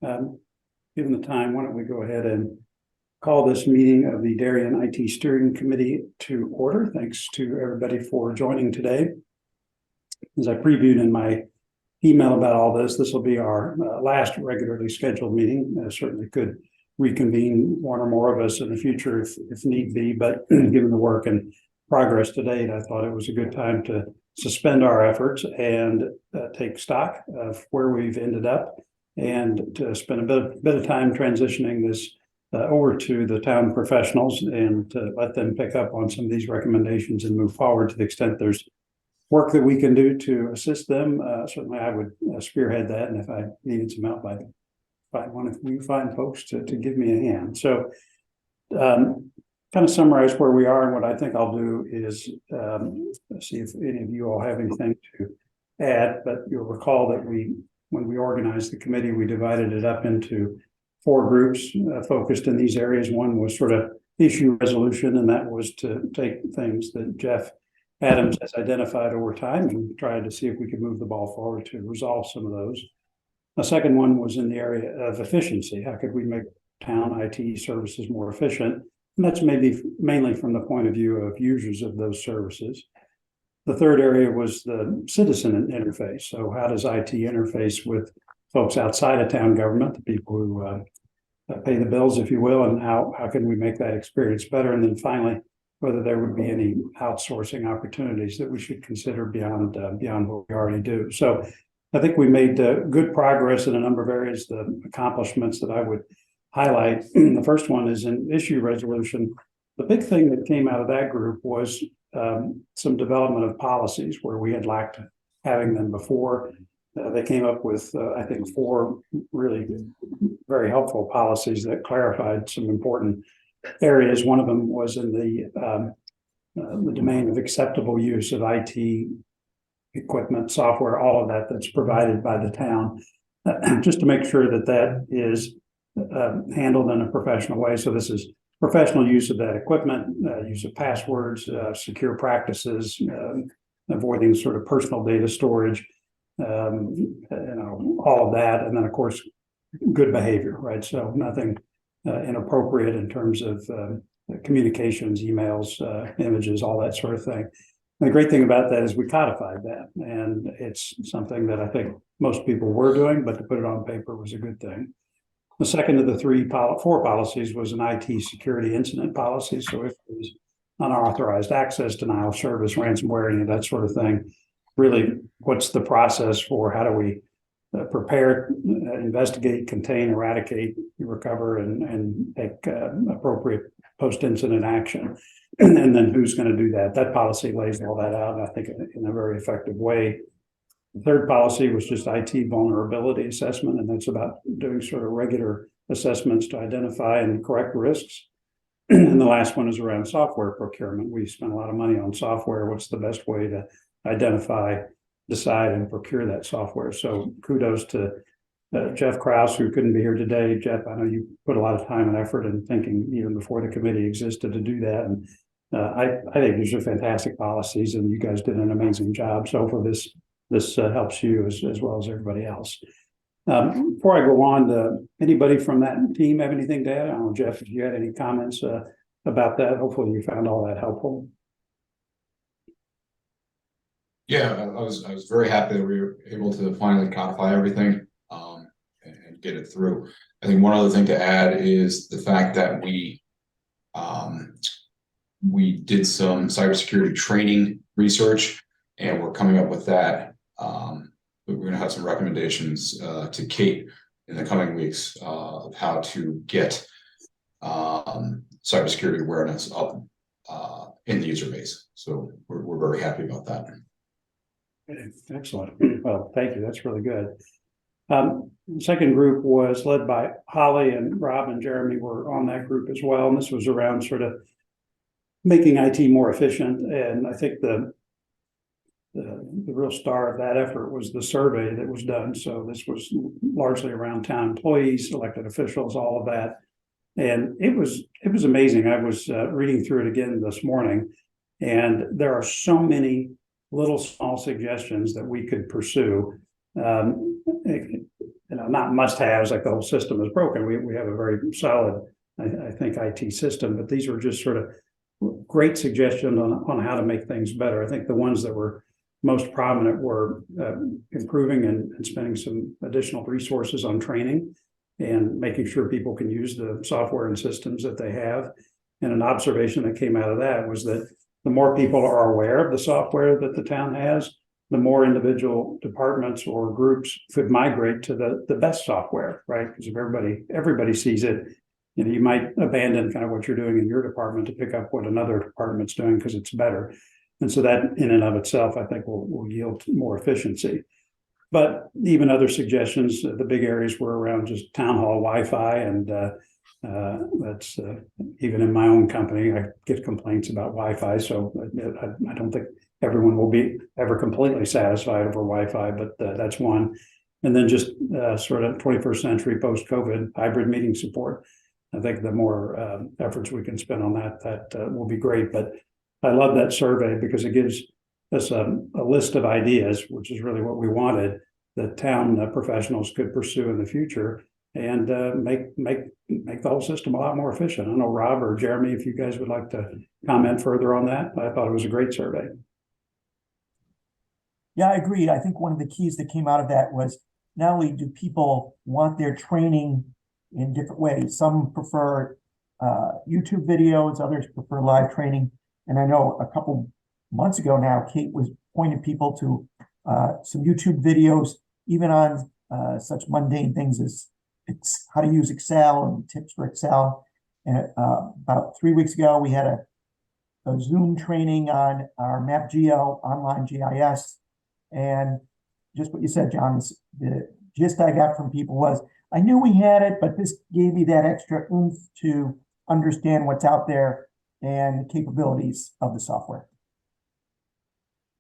Given the time, why don't we go ahead and call this meeting of the Darien IT Steering Committee to order. Thanks to everybody for joining today. As I previewed in my email about all this, this will be our last regularly scheduled meeting. Certainly could reconvene one or more of us in the future if need be, but given the work and progress to date, I thought it was a good time to suspend our efforts and take stock of where we've ended up and to spend a bit of time transitioning this over to the town professionals and to let them pick up on some of these recommendations and move forward to the extent there's work that we can do to assist them. Certainly I would spearhead that, and if I needed some help, I'd find one of you fine folks to give me a hand. So kind of summarize where we are, and what I think I'll do is see if any of you all have anything to add. But you'll recall that when we organized the committee, we divided it up into 4 groups focused in these areas. One was sort of issue resolution, and that was to take things that Jeff Adams has identified over time and try to see if we could move the ball forward to resolve some of those. The second one was in the area of efficiency. How could we make town IT services more efficient? And that's maybe mainly from the point of view of users of those services. The third area was the citizen interface. So how does IT interface with folks outside of town government, the people who pay the bills, if you will, and how can we make that experience better? And then finally, whether there would be any outsourcing opportunities that we should consider beyond what we already do. So I think we made good progress in a number of areas. The accomplishments that I would highlight, the first one is in issue resolution. The big thing that came out of that group was some development of policies where we had lacked having them before. They came up with, I think, 4 really very helpful policies that clarified some important areas. One of them was in the domain of acceptable use of IT equipment, software, all of that that's provided by the town, just to make sure that that is handled in a professional way. So this is professional use of that equipment, use of passwords, secure practices, avoiding sort of personal data storage, all of that, and then of course good behavior, right? So nothing inappropriate in terms of communications, emails, images, all that sort of thing. And the great thing about that is we codified that, and it's something that I think most people were doing, but to put it on paper was a good thing. The second of the 4 policies was an IT security incident policy. So if there's unauthorized access, denial of service, ransomware, that sort of thing, really what's the process for how do we prepare, investigate, contain, eradicate, recover, and take appropriate post-incident action. And then who's going to do that? That policy lays all that out, I think, in a very effective way. The third policy was just IT vulnerability assessment, and that's about doing sort of regular assessments to identify and correct risks. And the last one is around software procurement. We spend a lot of money on software. What's the best way to identify, decide, and procure that software? So kudos to Jeff Krause, who couldn't be here today. Jeff, I know you put a lot of time and effort in thinking even before the committee existed to do that. And I think these are fantastic policies, and you guys did an amazing job. So for this helps you as well as everybody else. Before I go on, anybody from that team have anything to add? I don't know, Jeff, if you had any comments about that. Hopefully you found all that helpful. Yeah, I was very happy that we were able to finally codify everything and get it through. I think one other thing to add is the fact that we did some cybersecurity training research, and we're coming up with that. We're going to have some recommendations to Kate in the coming weeks of how to get cybersecurity awareness up in the user base. So we're very happy about that. Excellent. Well, thank you. That's really good. The second group was led by Holly, and Rob and Jeremy were on that group as well. And this was around sort of making IT more efficient. And I think the real star of that effort was the survey that was done. So this was largely around town employees, elected officials, all of that. And it was amazing. I was reading through it again this morning, and there are so many little small suggestions that we could pursue. not must-haves, like the whole system is broken. We have a very solid, I think, IT system, but these were just sort of great suggestions on how to make things better. I think the ones that were most prominent were improving and spending some additional resources on training and making sure people can use the software and systems that they have. And an observation that came out of that was that the more people are aware of the software that the town has, the more individual departments or groups could migrate to the best software, right? Because if everybody sees it, you might abandon kind of what you're doing in your department to pick up what another department's doing because it's better. And so that in and of itself, I think will yield more efficiency. But even other suggestions, the big areas were around just town hall Wi-Fi, and that's even in my own company, I get complaints about Wi-Fi. So I don't think everyone will be ever completely satisfied over Wi-Fi, but that's one. And then just sort of 21st century post-COVID hybrid meeting support. I think the more efforts we can spend on that will be great. But I love that survey because it gives us a list of ideas, which is really what we wanted, that town professionals could pursue in the future and make the whole system a lot more efficient. I don't know, Rob or Jeremy, if you guys would like to comment further on that. I thought it was a great survey. Yeah, I agree. I think one of the keys that came out of that was not only do people want their training in different ways, some prefer YouTube videos, others prefer live training. And I know a couple months ago now, Kate was pointing people to some YouTube videos, even on such mundane things as how to use Excel and tips for Excel. And about 3 weeks ago, we had a Zoom training on our MapGeo online GIS. And just what you said, John, the gist I got from people was, I knew we had it, but this gave me that extra oomph to understand what's out there and the capabilities of the software.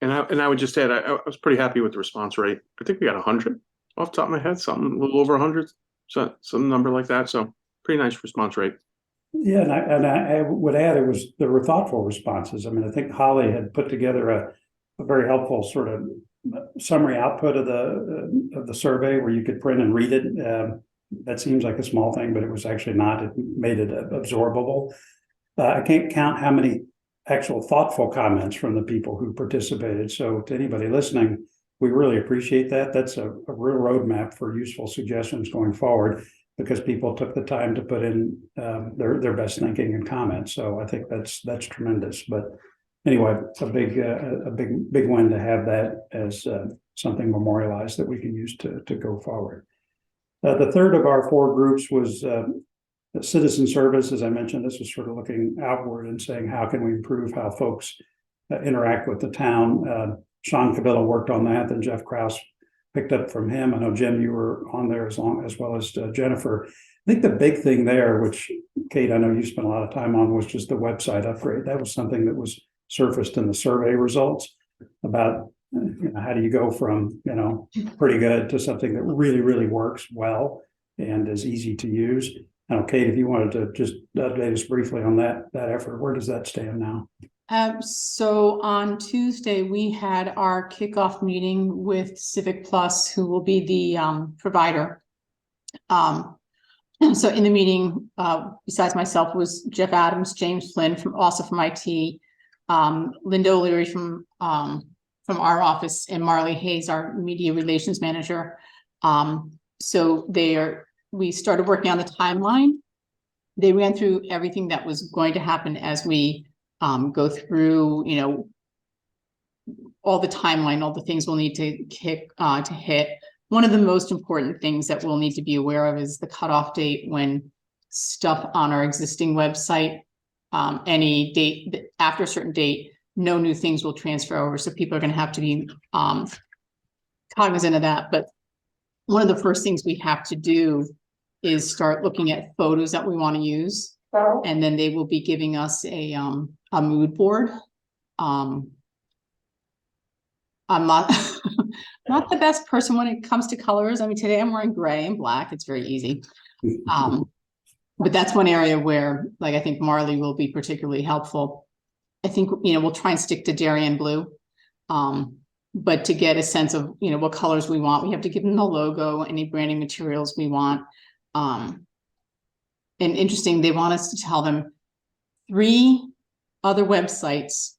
And I would just add, I was pretty happy with the response rate. I think we got 100 off the top of my head, something a little over 100, so some number like that. So pretty nice response rate. Yeah, and I would add there were thoughtful responses. I mean, I think Holly had put together a very helpful sort of summary output of the survey where you could print and read it. That seems like a small thing, but it was actually not. It made it absorbable. I can't count how many actual thoughtful comments from the people who participated. So to anybody listening, we really appreciate that. That's a real roadmap for useful suggestions going forward because people took the time to put in their best thinking and comments. So I think that's tremendous. But anyway, a big win to have that as something memorialized that we can use to go forward. The third of our four groups was citizen service. As I mentioned, this was sort of looking outward and saying, how can we improve how folks interact with the town? Sean Cabilla worked on that, and Jeff Krause picked up from him. I know, Jim, you were on there as well as Jennifer. I think the big thing there, which Kate, I know you spent a lot of time on, was just the website upgrade. That was something that was surfaced in the survey results about how do you go from pretty good to something that really works well and is easy to use. I know, Kate, if you wanted to just update us briefly on that effort, where does that stand now? So on Tuesday, we had our kickoff meeting with Civic Plus, who will be the provider. And so in the meeting, besides myself, was Jeff Adams, James Flynn also from IT, Linda O'Leary from our office, and Marley Hayes, our media relations manager. So we started working on the timeline. They ran through everything that was going to happen as we go through, all the timeline, all the things we'll need to hit. One of the most important things that we'll need to be aware of is the cutoff date when stuff on our existing website, any date after a certain date, no new things will transfer over. So people are going to have to be cognizant of that. But one of the first things we have to do is start looking at photos that we want to use. And then they will be giving us a mood board. I'm not not the best person when it comes to colors. I mean, today I'm wearing gray and black. It's very easy. But that's one area where, I think Marley will be particularly helpful. I think, we'll try and stick to Darien blue. But to get a sense of, what colors we want, we have to give them the logo, any branding materials we want. And interesting, they want us to tell them 3 other websites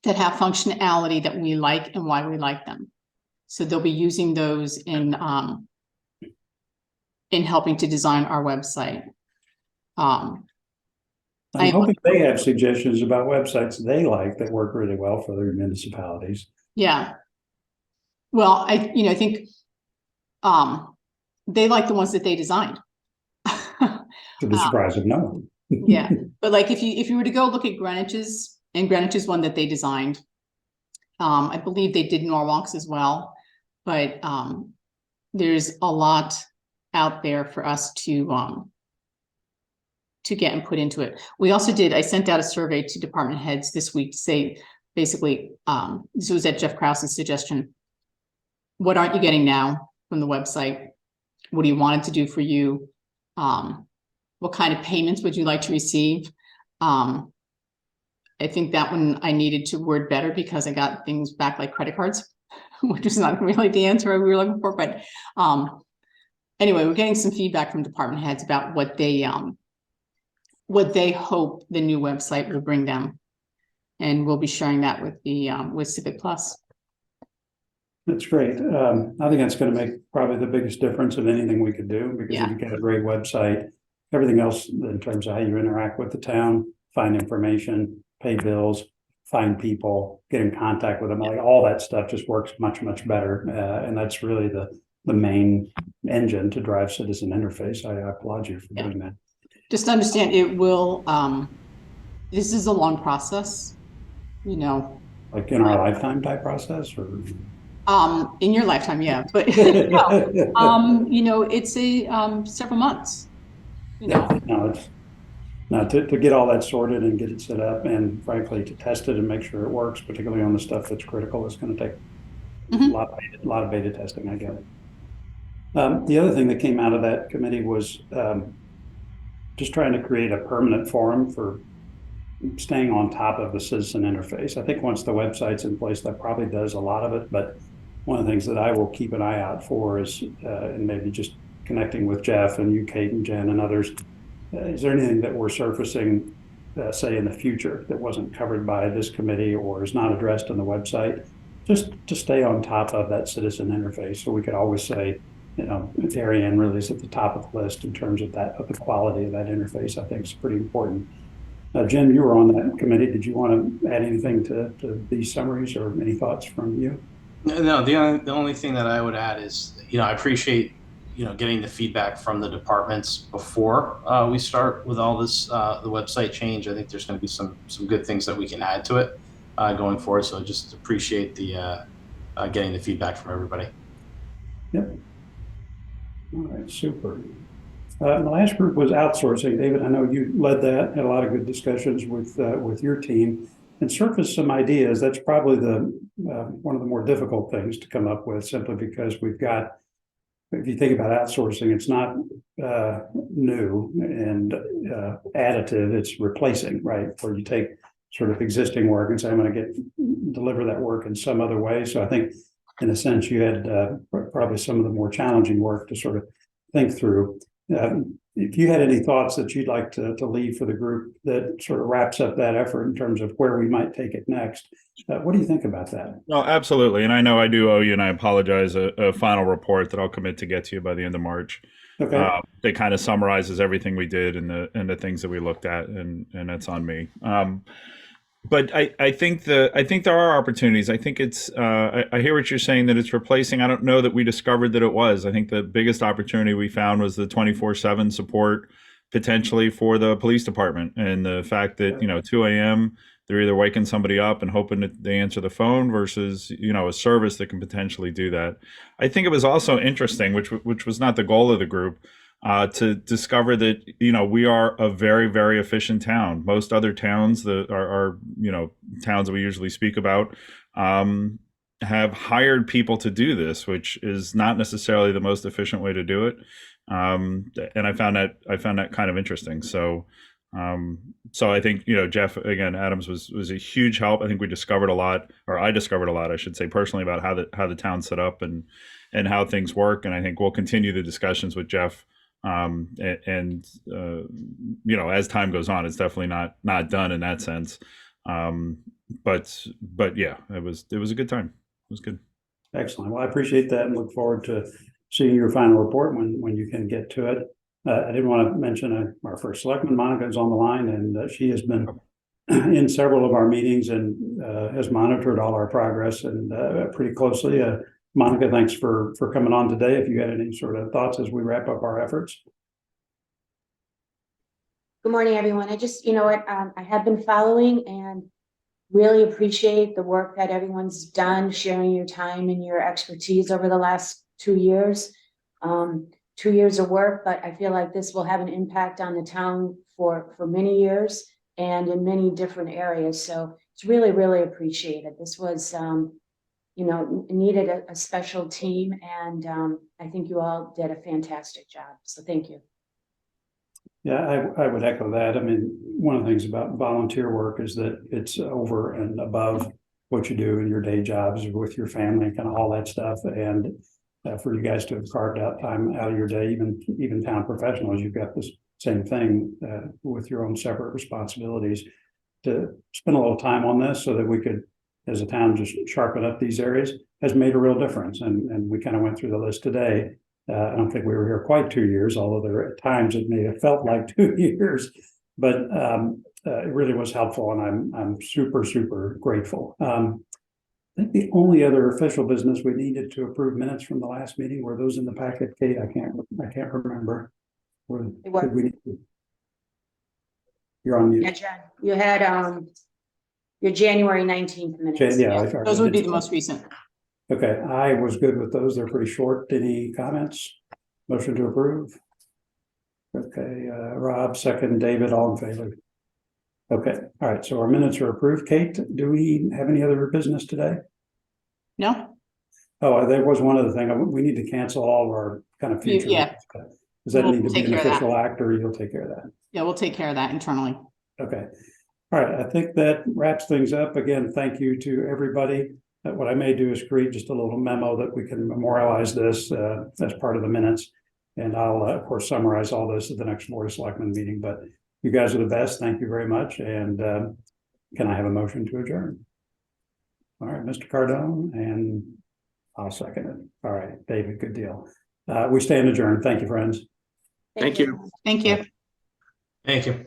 that have functionality that we like and why we like them. So they'll be using those in helping to design our website. I'm hoping they have suggestions about websites they like that work really well for their municipalities. Yeah. Well, I think they like the ones that they designed. To the surprise of no one. Yeah, but like if you were to go look at Greenwich's, and Greenwich's one that they designed, I believe they did Norwalk's as well, but there's a lot out there for us to get and put into it. We also I sent out a survey to department heads this week to say, basically, this was at Jeff Krause's suggestion. What aren't you getting now from the website? What do you want it to do for you? What kind of payments would you like to receive? I think that one I needed to word better because I got things back like credit cards, which is not really the answer we were looking for. But anyway, we're getting some feedback from department heads about what they hope the new website will bring them. And we'll be sharing that with the with Civic Plus. That's great. I think that's going to make probably the biggest difference of anything we could do, because if you get a great website, everything else in terms of how you interact with the town, find information, pay bills, find people, get in contact with them, like all that stuff just works much, much better. And that's really the main engine to drive citizen interface. I applaud you for doing that. Just understand it will, this is a long process, Like in our lifetime type process, or? In your lifetime, yeah, but no, it's a several months. No, it's not to get all that sorted and get it set up, and frankly to test it and make sure it works, particularly on the stuff that's critical, is going to take a lot of beta testing. I get it. The other thing that came out of that committee was just trying to create a permanent forum for staying on top of the citizen interface. I think once the website's in place, that probably does a lot of it. But one of the things that I will keep an eye out for is, and maybe just connecting with Jeff and you, Kate and Jen and others, is there anything that we're surfacing, say in the future, that wasn't covered by this committee or is not addressed on the website? Just to stay on top of that citizen interface, so we could always say, Darien really is at the top of the list in terms of the quality of that interface. I think is pretty important. Jen, you were on that committee. Did you want to add anything to these summaries, or any thoughts from you? No, the only thing that I would add is, I appreciate, getting the feedback from the departments before we start with all this, the website change. I think there's going to be some good things that we can add to it going forward. So just appreciate the getting the feedback from everybody. Yep. All right, super. The last group was outsourcing. David, I know you led that, had a lot of good discussions with your team, and surfaced some ideas. That's probably one of the more difficult things to come up with, simply because we've got, if you think about outsourcing, it's not new and additive, it's replacing, right? Where you take sort of existing work and say, I'm going to deliver that work in some other way. So I think in a sense you had probably some of the more challenging work to sort of think through. If you had any thoughts that you'd like to leave for the group that sort of wraps up that effort in terms of where we might take it next, what do you think about that? No, absolutely. And I know I do owe you, and I apologize, a final report that I'll commit to get to you by the end of March. Okay. That kind of summarizes everything we did and the things that we looked at, and that's on me. But I think there are opportunities. I think it's I hear what you're saying, that it's replacing. I don't know that we discovered that it was. I think the biggest opportunity we found was the 24/7 support potentially for the police department, and the fact that 2 a.m. they're either waking somebody up and hoping that they answer the phone versus a service that can potentially do that. I think it was also interesting, which was not the goal of the group, to discover that we are a very, very efficient town. Most other towns that are towns that we usually speak about have hired people to do this, which is not necessarily the most efficient way to do it. And I found that kind of interesting. So So I think, Jeff, again, Adams was a huge help. I think we discovered a lot, or I discovered a lot, I should say, personally, about how the town's set up and how things work. And I think we'll continue the discussions with Jeff. As time goes on, it's definitely not done in that sense. But yeah, it was a good time. It was good. Excellent. Well, I appreciate that and look forward to seeing your final report when you can get to it. I did want to mention our first selectman, Monica, is on the line, and she has been in several of our meetings and has monitored all our progress and pretty closely. Monica, thanks for coming on today. If you had any sort of thoughts as we wrap up our efforts. Good morning, everyone. I just, I have been following and really appreciate the work that everyone's done, sharing your time and your expertise over the last 2 years. 2 years of work, but I feel like this will have an impact on the town for many years and in many different areas. So it's really, really appreciated. This was, needed a special team, and I think you all did a fantastic job. So thank you. Yeah, I would echo that. I mean, one of the things about volunteer work is that it's over and above what you do in your day jobs with your family, kind of all that stuff. And for you guys to have carved out time out of your day, even town professionals, you've got this same thing with your own separate responsibilities, to spend a little time on this so that we could, as a town, just sharpen up these areas has made a real difference. And we kind of went through the list today. I don't think we were here quite 2 years, although there at times it may have felt like 2 years, but it really was helpful, and I'm super, super grateful. I think the only other official business we needed to approve minutes from the last meeting, were those in the packet, Kate? I can't remember. You're on mute. Yeah, Jen, you had your January 19th minutes. Those would be the most recent. Okay, I was good with those. They're pretty short. Any comments? Motion to approve? Okay, Rob, second, David, all in favor? Okay, all right, so our minutes are approved. Kate, do we have any other business today? No? Oh, there was one other thing. We need to cancel all of our kind of future. Yeah. Does that We'll need to be take an care of that. official act, or you'll take care of that? Yeah, we'll take care of that internally. Okay. All right, I think that wraps things up. Again, thank you to everybody. What I may do is create just a little memo that we can memorialize this as part of the minutes. And I'll, of course, summarize all this at the next Board of Selectmen meeting. But you guys are the best. Thank you very much. And can I have a motion to adjourn? All right, Mr. Cardone, and I'll second it. All right, David, good deal. We stand adjourned. Thank you, friends. Thank you. Thank you. Thank you.